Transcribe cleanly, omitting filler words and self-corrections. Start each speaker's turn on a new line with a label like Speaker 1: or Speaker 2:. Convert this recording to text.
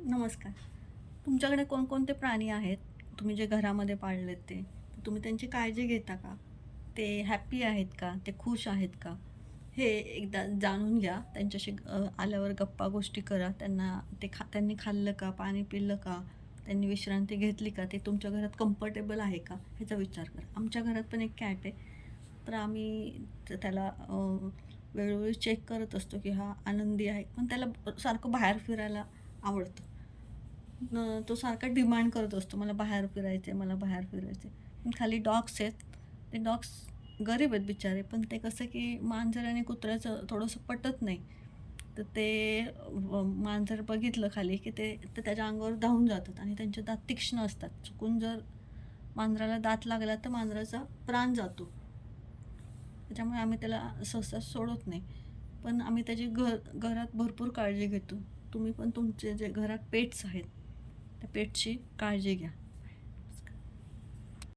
Speaker 1: नमस्कार. तुमच्याकडे कोणकोणते प्राणी आहेत? तुम्ही जे घरामध्ये पाळलेत ते. तुम्ही त्यांची काळजी घेता का? ते हॅपी आहेत का? ते खुश आहेत का? हे एकदा जाणून घ्या. त्यांच्याशी आल्यावर गप्पा गोष्टी करा. त्यांनी खाल्लं का? पाणी पिलं का? त्यांनी विश्रांती घेतली का? ते तुमच्या घरात कम्फर्टेबल आहे का? ह्याचा विचार करा. आमच्या घरात पण एक कॅट आहे. तर आम्ही त्याला वेळोवेळी चेक करत असतो, की हा आनंदी आहे. पण त्याला सारखं बाहेर फिरायला आवडतं. तो सारखा डिमांड करत असतो, मला बाहेर फिरायचं आहे, मला बाहेर फिरायचं आहे. पण खाली डॉग्स आहेत. ते डॉग्स गरीब आहेत बिचारे, पण ते कसं की मांजर आणि कुत्र्याचं थोडंसं पटत नाही. तर ते मांजर बघितलं खाली, की ते तर त्याच्या अंगावर धावून जातात आणि त्यांचे दात तीक्ष्ण असतात. चुकून जर मांजराला दात लागला, तर मांजराचा प्राण जातो. त्याच्यामुळे आम्ही त्याला सहसा सोडत नाही. पण आम्ही त्याची घरात भरपूर काळजी घेतो. तुम्ही पण तुमचे जे घरात पेट्स आहेत, त्या पेट्सची काळजी घ्या.